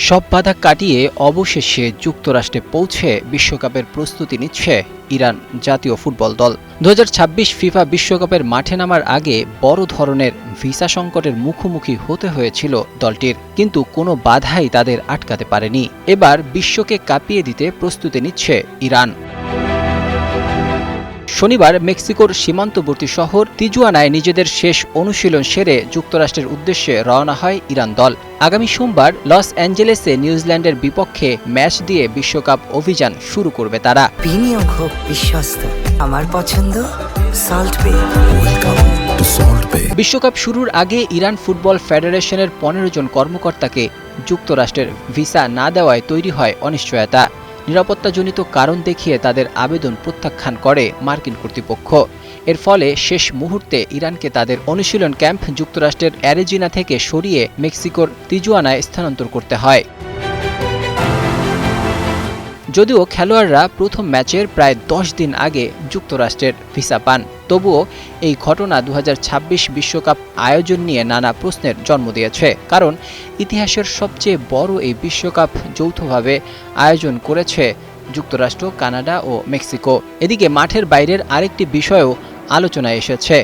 সব বাধা কাটিয়ে অবশেষে যুক্তরাষ্ট্রে পৌঁছে বিশ্বকাপের প্রস্তুতি নিচ্ছে ইরান জাতীয় ফুটবল দল। 2026 ফিফা বিশ্বকাপের মাঠে নামার আগে বড় ধরনের ভিসা সংকটের মুখোমুখি হতে হয়েছিল দলটির, কিন্তু কোনো বাধাই তাদের আটকাতে পারেনি। এবার বিশ্বকে কাঁপিয়ে দিতে প্রস্তুতি নিচ্ছে ইরান। শনিবার মেক্সিকোর সীমান্তবর্তী শহর তিজুয়ানায় নিজেদের শেষ অনুশীলন সেরে যুক্তরাষ্ট্রের উদ্দেশ্যে রওনা হয় ইরান দল। আগামী সোমবার লস অ্যাঞ্জেলেসে নিউজিল্যান্ডের বিপক্ষে ম্যাচ দিয়ে বিশ্বকাপ অভিযান শুরু করবে তারা। বিনিয়োগ হোক বিশ্বস্ত, আমার পছন্দ সল্ট বে। বিশ্বকাপ শুরুর আগে ইরান ফুটবল ফেডারেশনের 15 জন কর্মকর্তাকে যুক্তরাষ্ট্রের ভিসা না দেওয়ায় তৈরি হয় অনিশ্চয়তা। নিরাপত্তাজনিত কারণ দেখিয়ে তাদের আবেদন প্রত্যাখ্যান করে মার্কিন কর্তৃপক্ষ। এর ফলে শেষ মুহূর্তে ইরানকে তাদের অনুশীলন ক্যাম্প যুক্তরাষ্ট্রের অ্যারিজোনা থেকে সরিয়ে মেক্সিকোর তিজুয়ানায় স্থানান্তর করতে হয়। যদিও খেলোয়াড়রা প্রথম ম্যাচের প্রায় 10 দিন আগে যুক্তরাষ্ট্রের ভিসা পান, তবুও এই ঘটনা 2026 বিশ্বকাপ আয়োজন নিয়ে নানা প্রশ্নের জন্ম দিয়েছে। কারণ ইতিহাসের সবচেয়ে বড় এই বিশ্বকাপ যৌথভাবে আয়োজন করেছে যুক্তরাষ্ট্র, কানাডা ও মেক্সিকো। এদিকে মাঠের বাইরের আরেকটি বিষয়ও আলোচনায় এসেছে।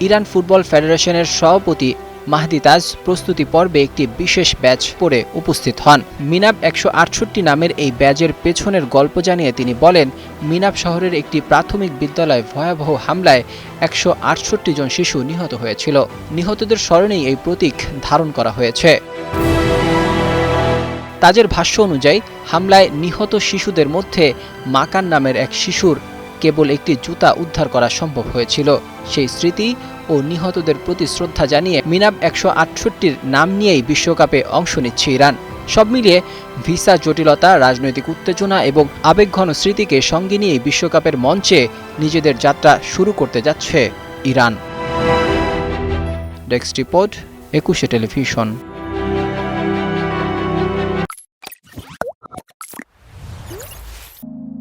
ইরান ফুটবল ফেডারেশনের সভাপতি মাহদি তাজ প্রস্তুতি পর্বে একটি বিশেষ ব্যাজ পরে উপস্থিত হন। মিনাব 168 নামের এই ব্যাজের পেছনের গল্প জানিয়ে তিনি বলেন, মিনাব শহরের একটি প্রাথমিক বিদ্যালয়ে ভয়াবহ হামলায় 168 জন শিশু নিহত হয়েছিল। নিহতদের স্মরণেই এই প্রতীক ধারণ করা হয়েছে। তাজের ভাষ্য অনুযায়ী হামলায় নিহত শিশুদের মধ্যে মাকান নামের এক শিশুর কেবল একটি জুতা উদ্ধার করা সম্ভব হয়েছিল। সেই স্মৃতি ও নিহতদের প্রতি শ্রদ্ধা জানিয়ে মিনাব 168-র নাম নিয়েই বিশ্বকাপে অংশ নিচ্ছে ইরান। সব মিলিয়ে ভিসা জটিলতা, রাজনৈতিক উত্তেজনা এবং আবেগঘন স্মৃতিকে সঙ্গে নিয়ে বিশ্বকাপের মঞ্চে নিজেদের যাত্রা শুরু করতে যাচ্ছে ইরান। Desk report, 21 television.